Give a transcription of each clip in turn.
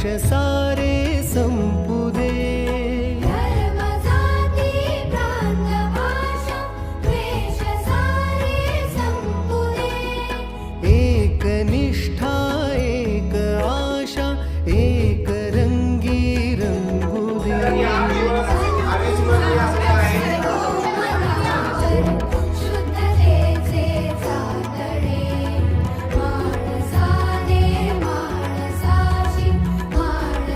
सारे संपू दे. धर्म जाती प्रांत भाषा द्वेष सारे संपू दे. एक निष्ठा एक आशा एक रंगी रंगू दे. शुद्धतेचे जातडे माणसाने माणसाची माणसाची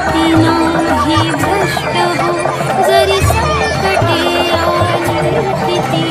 नीती नाही भ्रष्ट हो जरी संकटे आली किती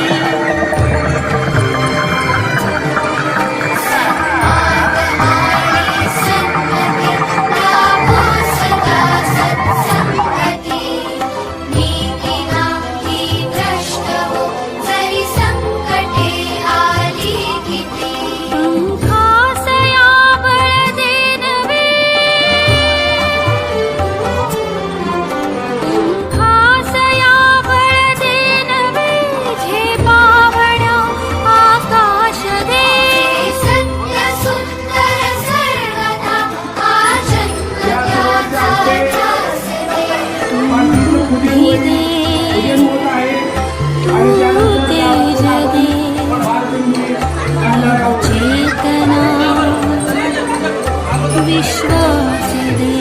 विश्वास दे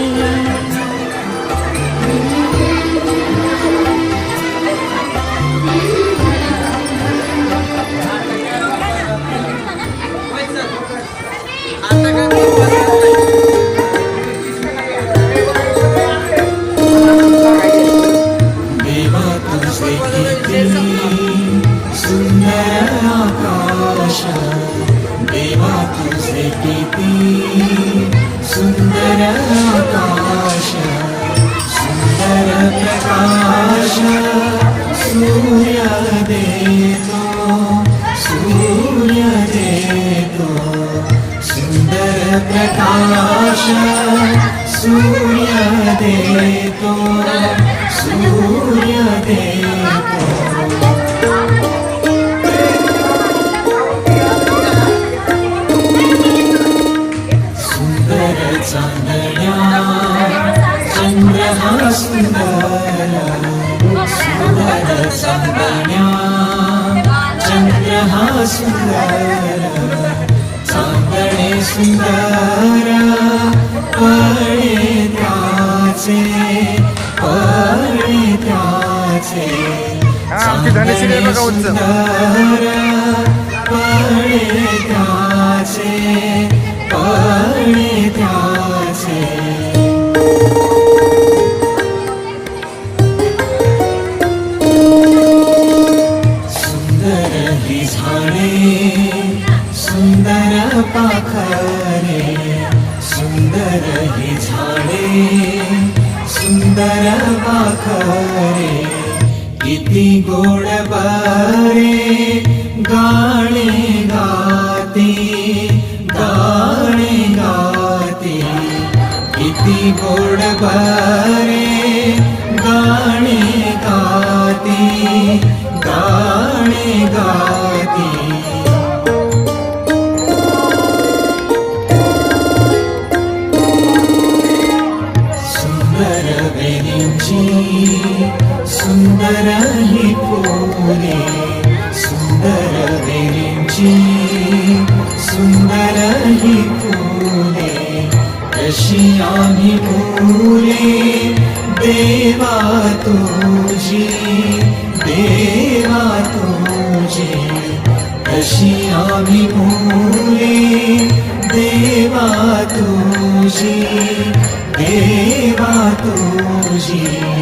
देवा तुझे किती सुंदर आकाश देवा तुझे किती सुंदर आकाश सुंदर प्रकाश सूर्य देतो सुंदर प्रकाश सूर्य देतो सुंदर चांदण्या चंद्र हा सुंदर चांदण्या चंद्र हा सुंदर चांदणे सुंदर पळे त्याचे आमची धनश्री बघा उंच सुंदर ही झाडे सुंदर पाखरे सुंदर ही झाडे सुंदर पाखरे किती गोड बारे गाणे गाते किती गोड बारे गाणे गाते सुंदर वेलींची सुंदर ही फुले सुंदर वेलींची सुंदर ही फुले कशी आम्ही फुले देवा तुझी कशी आम्ही फुले देवा तुझी देवा तुझे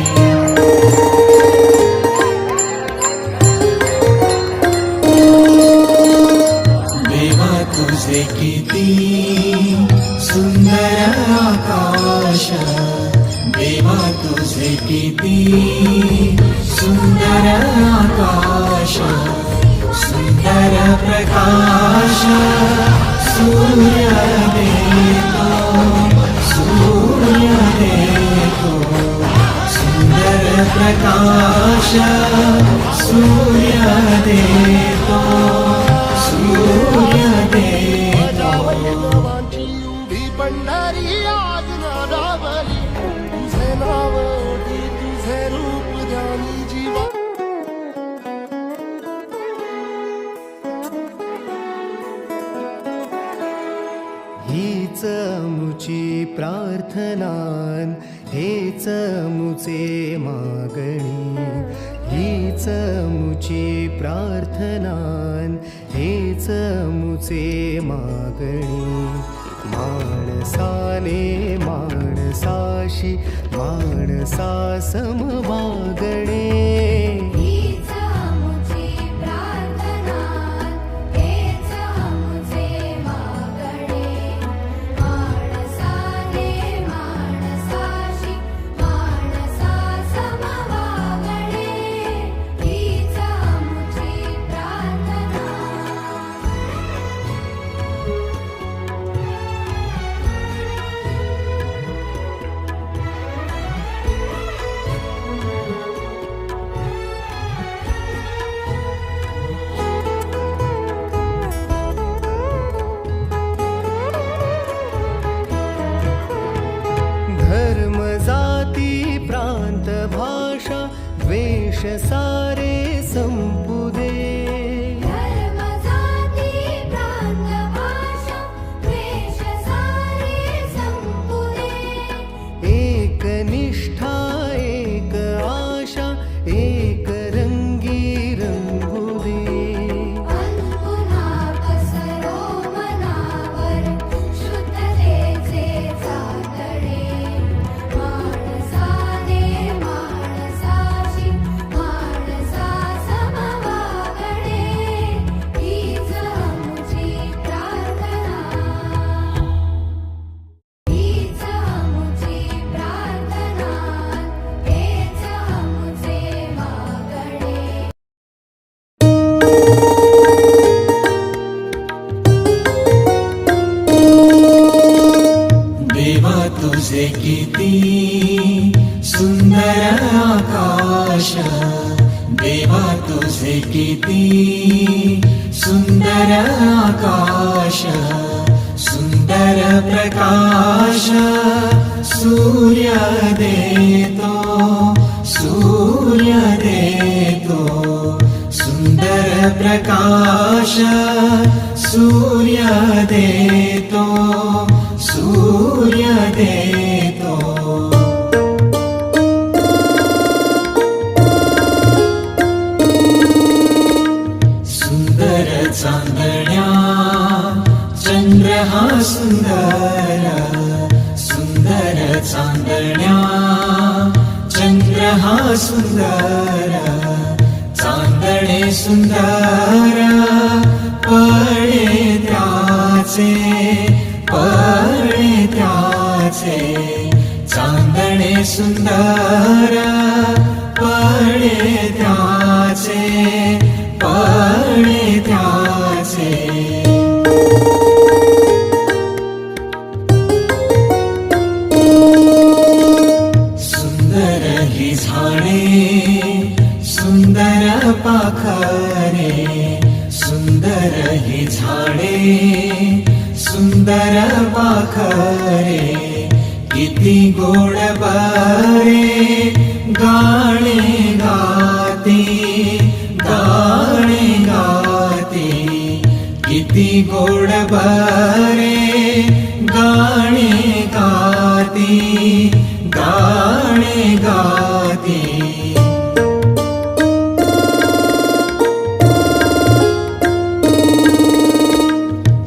किती सुंदर आकाश देवा तुझे किती सुंदर आकाश सुंदर प्रकाश सूर्य देतो सुंदर प्रकाश सूर्य देतो पंढरी आज नादावली तुझे नाव ओढी तुझे रूप ध्यानी जीवा हीच मुची प्रार्थनान हेच मुचे मागणी हीच मुची प्रार्थनान हेच मुचे मागणी माणसाने माणसाशी तशी माणसा सम वागणे. हीच आमुची प्रार्थना, हेच आमुचे मागणे. माणसाने माणसाशी माणसा सम वागणे. हीच आमुची प्रार्थना. धर्म जाती प्रांत भाषा वेश सारे संपू दे. धर्म जाती प्रांत भाषा वेश सारे संपू दे. एक निष्ठा एक आशा एक रंगी रंगू दे. पुन्हा पसरो मनावर शुद्धतेचे चांदणे. माणसाने माणसाशी माणसा सम वागणे. हीच आमुची प्रार्थना. हीच आमुची प्रार्थना, हेच आमुचे मागणे. देवा तुझे किती सुंदर आकाश. देवा तुझे किती सुंदर आकाश. सुंदर प्रकाश सूर्य देतो. सूर्य देतो. सुंदर प्रकाश सूर्य देतो. सूर्य देतो. सुंदर चांदण्या चंद्र हा सुंदर. सुंदर चांदण्या चंद्र हा सुंदर. चांदणे सुंदर पळे त्याचे. पळे त्याचे. चांदणे सुंदर पळे त्याचे. पळे त्याचे. सुंदर ही झाडे सुंदर पाखरे. सुंदर ही झाडे सुंदर पाखरे. किती गोड बरे गाणे गाते. गाणे गाते. किती गोड बरे गाणे गाते. गाणे गाते.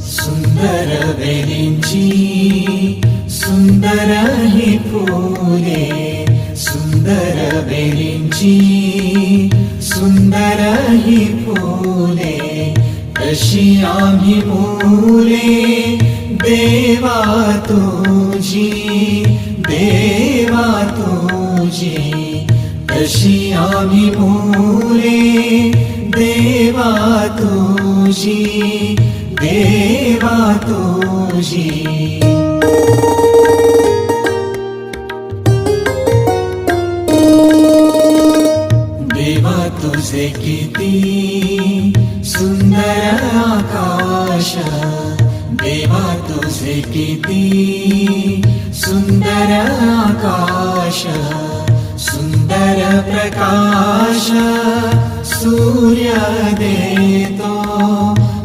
सुंदर वेलींची सुंदर ही फुले. सुंदर वेलींची सुंदर ही फुले. कशी आम्ही मुले देवा तुझी. देवा तुझी. कशी आम्ही मुले देवा तुझी. देवा तुझी. देवा तुझे किती सुंदर आकाश. देवा तुझे किती सुंदर आकाश. सुंदर प्रकाश सूर्य देतो.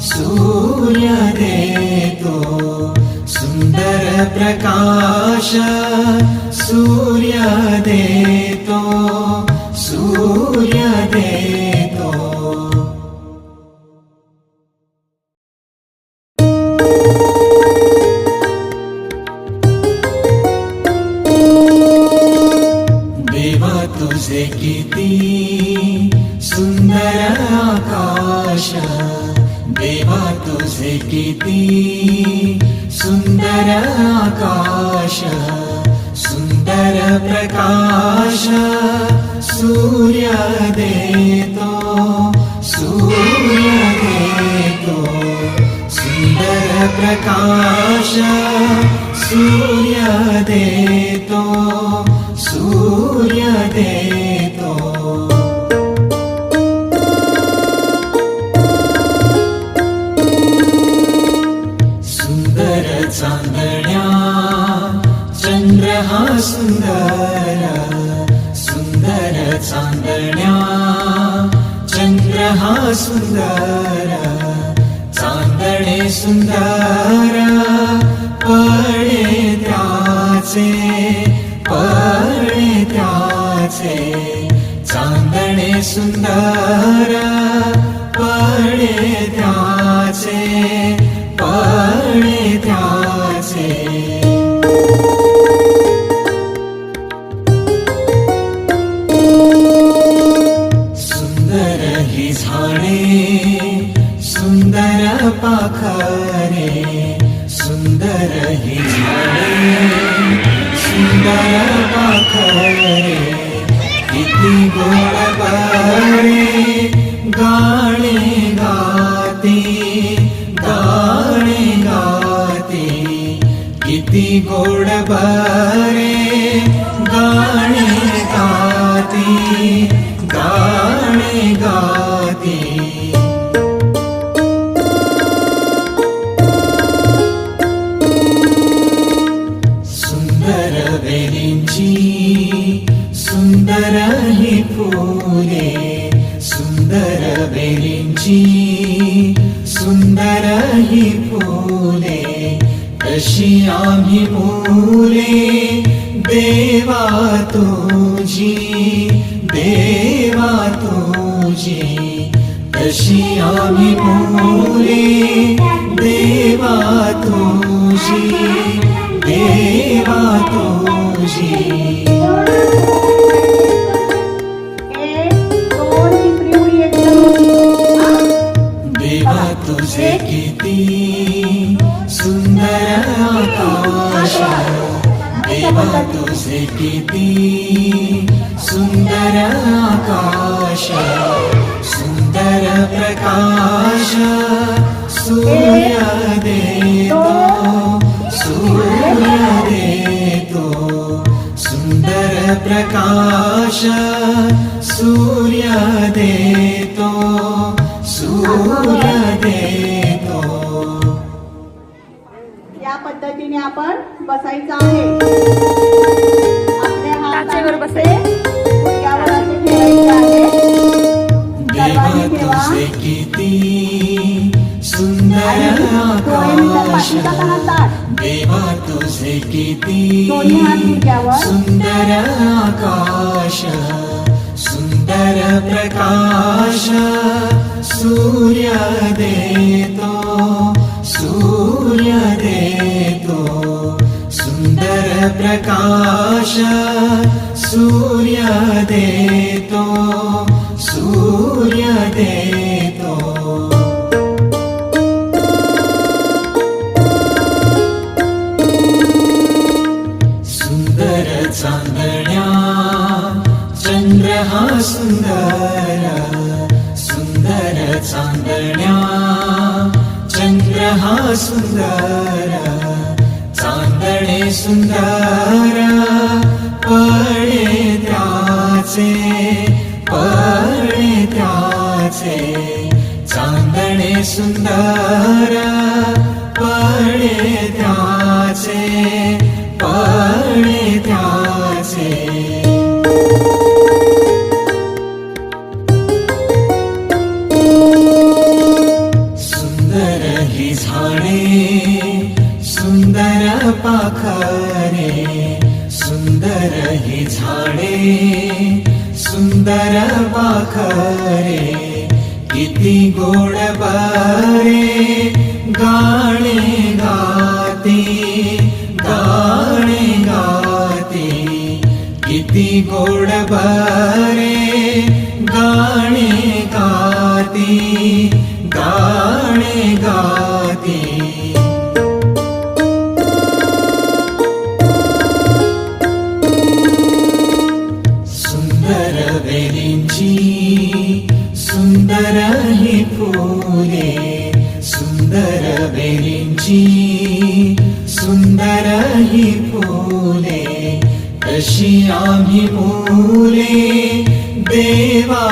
सूर्य देतो. सुंदर प्रकाश सूर्य देतो. सूर्य देतो. सुंदर आकाश सुंदर प्रकाश सूर्य देतो सुंदर प्रकाश सूर्य देतो सुंदर चांदण्या चंद्र हा सुंदर चांदण्या चंद्र हा सुंदर चांदणे सुंदर पळे त्याचे चांदणे सुंदर पळे त्याचे सुंदर ही झाडे सुंदर पाखरे सुंदर ही झाडे सुंदर पाखरे किती गोड बरे गाणे गाते किती गोड बरे गाणे गाते सुंदर वेलींची सुंदर ही फुले सुंदर वेलींची सुंदर ही फुले कशी आम्ही मुले देवा तुझी कशी आम्ही मुले देवा तुझी देवा तुझे किती सुंदर आकाश देवा तुझे किती सुंदर आकाश सुंदर प्रकाश सूर्य देतो सुंदर प्रकाश सूर्य देतो या पद्धतीने आपण बसायचं आहे. आपले हात टाचेवर असे गुडघ्यावर असे ठेवायचे आहे. देवा तुझे किती सुंदर आकाश देवा तुझे किती सुंदर आकाश सुंदर प्रकाश सूर्य देतो सुंदर प्रकाश सूर्य देतो सुंदर चांदण्या चंद्र हा सुंदर चांदण्या चंद्र हा सुंदर चांदणे सुंदर पळे त्याचे चांदणे सुंदर पळे त्याचे सुंदर ही झाडे सुंदर पाखरे सुंदर ही झाडे सुंदर पाखरे किती गोड बरे गाणे गाते किती गोड बरे गाणे गाते ही फुले कशी आम्ही मुले देवा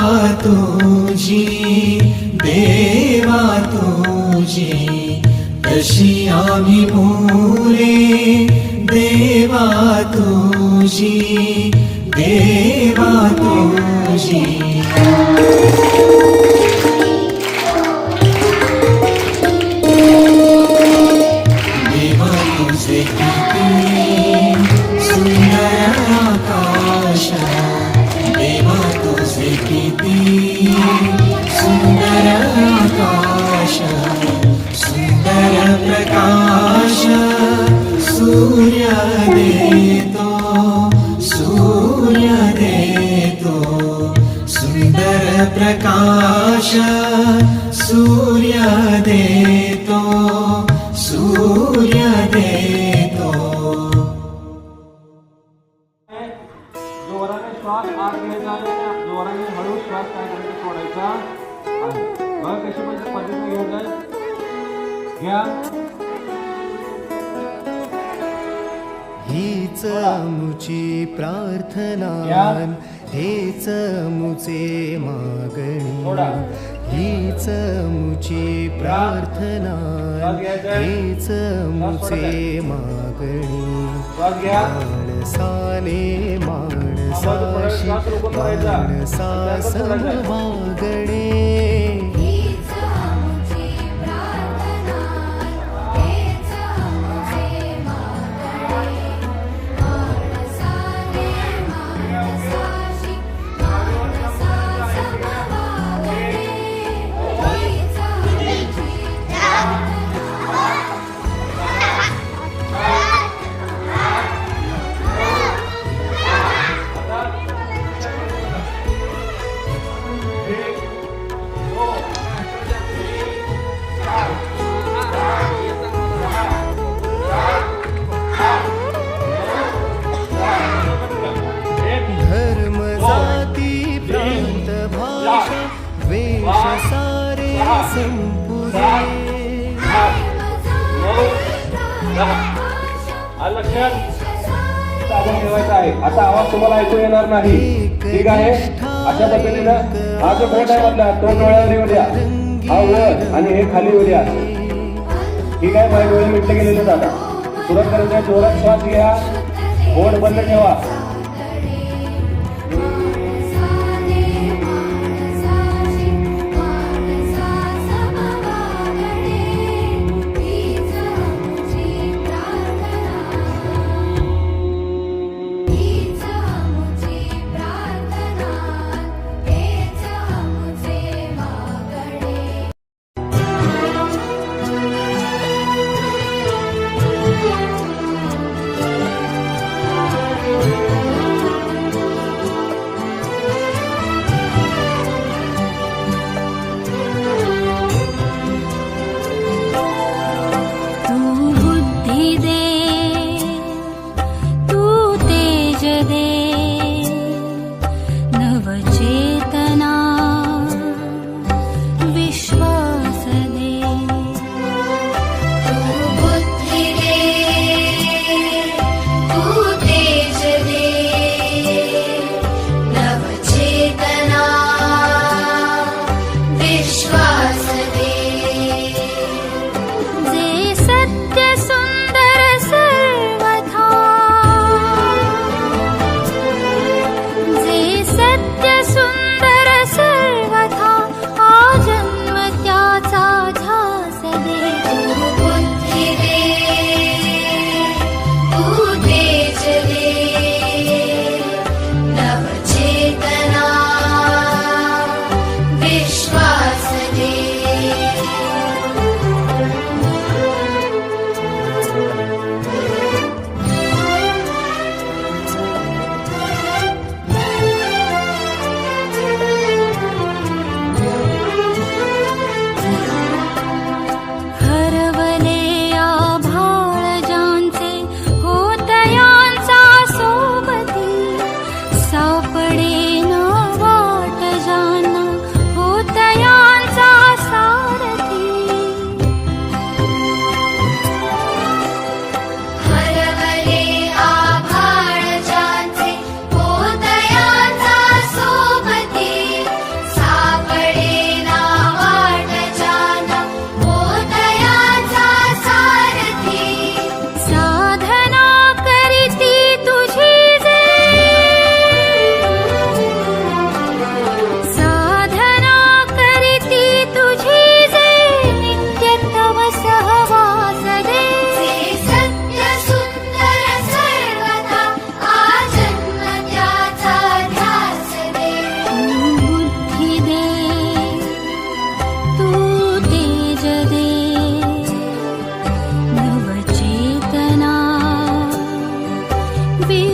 तुझी कशी आम्ही मुले देवा तुझी देवा तुझे किती सुंदर आकाश देवा तुझे किती सुंदर आकाश सुंदर प्रकाश सूर्य देतो सुंदर प्रकाश सूर्य देतो जोराने श्वास आत घ्यायचा आणि जोराने हळू श्वास काय करायचा सोडायचा आहे. बघा कशी पद्धतीने घेऊन जाय घ्या. हीच आमुची प्रार्थना हेच मुचे मागणी हीच मुची प्रार्थना हेच मुचे मागणी माणसाने माणसाशी माणसा समवागणे हीच आमची प्रार्थना हेच आमचे मागणे माणसाने माणसाशी माणसा समवागणे हीच आमची धर्म जाती प्रांत भाषा वेश सारे संपुरे लक्षात साधन ठेवायचं आहे. आता आवाज तुम्हाला ऐकू येणार नाही. ठीक आहे. अशा पद्धतीनं हा जो बोट आहे मधला तो डोळ्यावर येऊ द्या. हा वर आणि हे खाली येऊ द्या. ठीक आहे. माझे डोळे मिटले गेलेले आता सुरुवात करायचं. जोरात श्वास घ्या. बोट बंद ठेवा. माणसाने माणसाशी माणसा समवागणे हीच आमची प्रार्थना हीच आमची प्रार्थना हेच आमचे मागणे हीच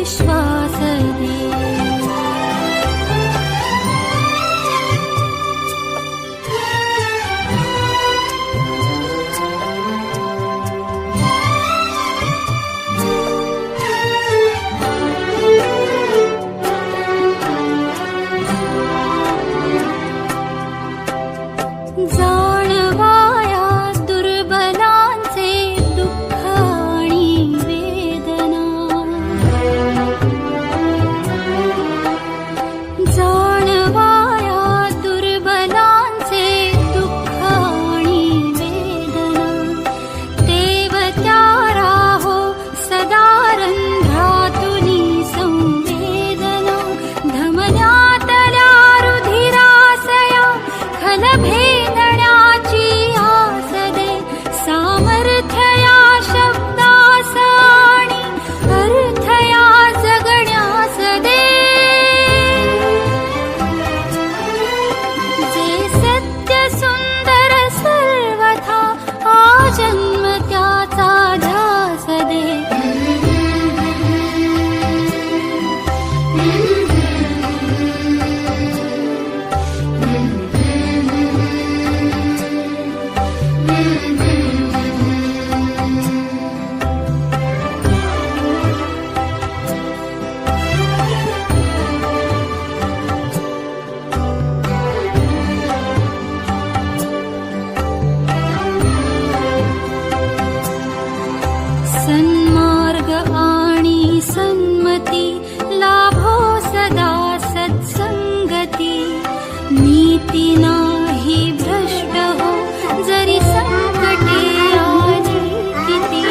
विश्वास दे जाणवाया दुर्बलांचे दुःख आणि वेदना जाणवाया दुर्बलांचे दुःख आणि वेदना देव त्या राहो सदा रंध्रातुनी संवेदना धमन्यातल्या रुधिरासया खलभेदण्याची आस दे सामर्थ्य या शब्दास आणि अर्थ या जगण्यास दे जे सत्य सुंदर सर्वथा आजन्म त्याचा ध्यास दे सन्मार्ग आणि सन्मती लाभो सदा सत्संगती नीती नाही भ्रष्ट हो जरी संकटे आली किती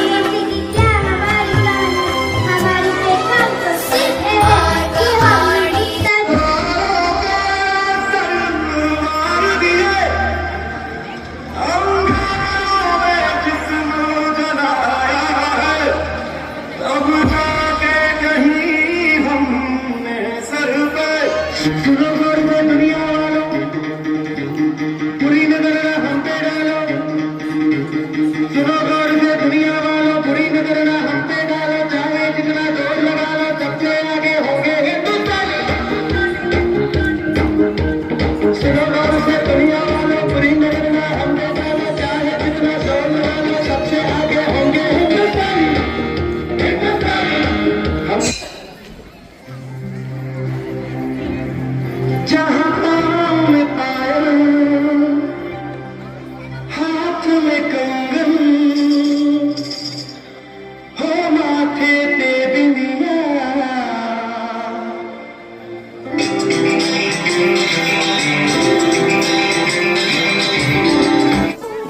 जहाँ पाँव में पायल हाथ में कंगन हो माथे पे बिंदिया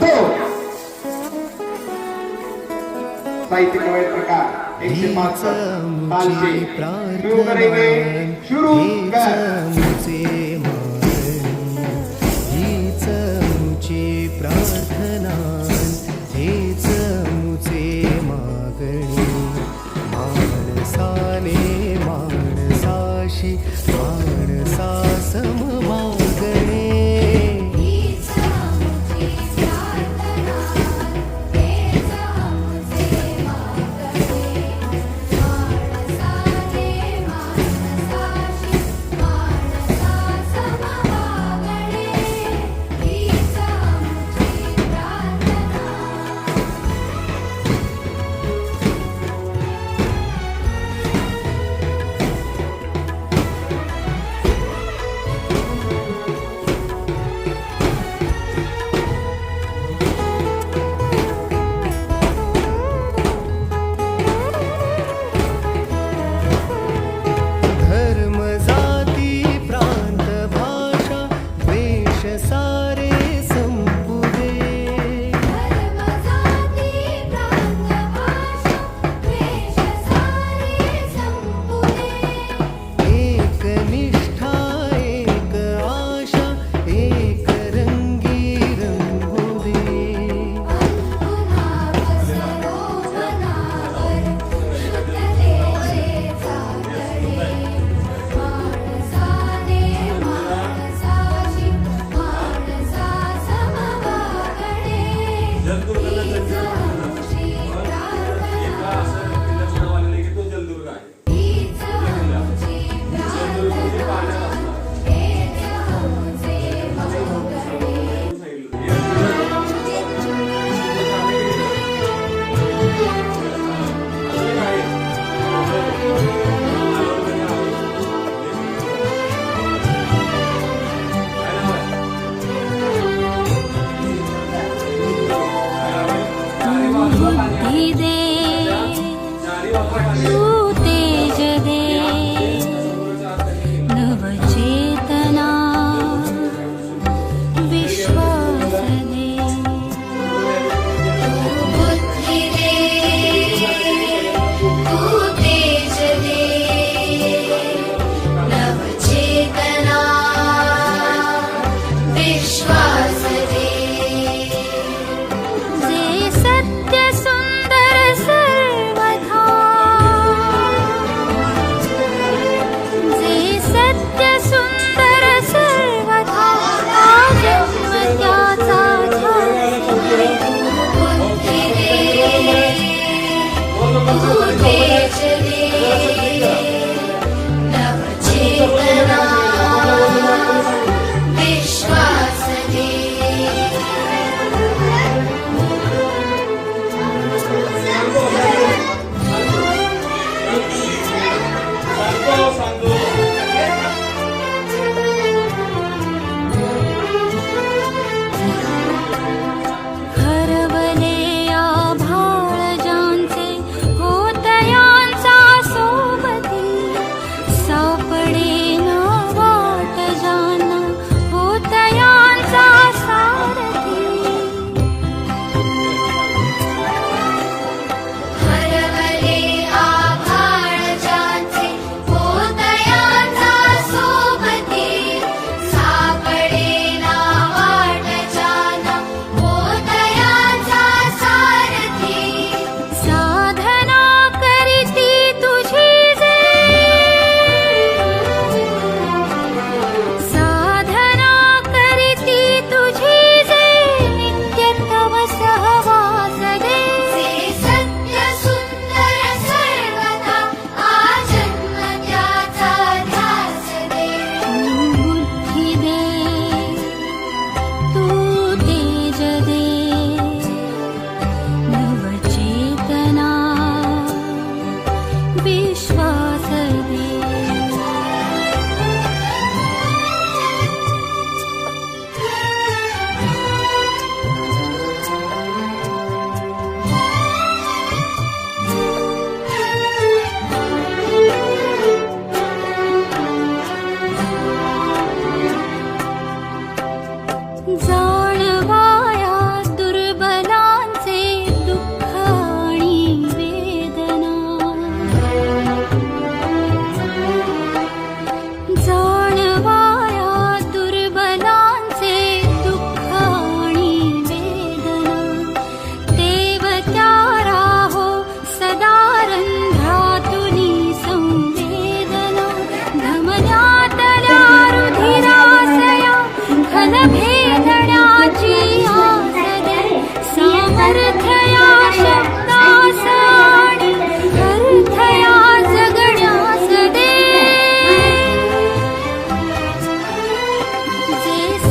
दो साहित्य कवि प्रकार 105 ताल से शुरू करेंगे शुरू कर हीच मुची प्रार्थना हेच मुचे मागणी माणसाने माणसाशी माणसा सम मागणे हीच आमची प्रार्थना हेच आमचे मागणे माणसाने माणसाशी माणसा तू तेज दे नवचेतना विश्वास दे बुद्धी दे तू तेज दे नवचेतना विश्वास दे जे सत्य सुंदर सर्वथा जे सत्य सुंदर सर्वथा जन्म त्याचा बुद्धी दे तू तेज दे नवचेतना विश्वास दे हरवले आभाळ ज्यांचे होतयांचा सोबती सापडे ना वाट ज्यांना होतयांचा सारथी हरवले आभाळ ज्यांचे होतयांचा सोबती सापडे ना वाट ज्यांना होतयांचा सारथी साधना करीती तुझी जे साधना करीती तुझी जे नित्य तव सहवास दे सत्य सुंदर सर्वथा आजन्म त्याचा ध्यास दे बुद्धी दे तू तेज दे नवचेतना विश्वास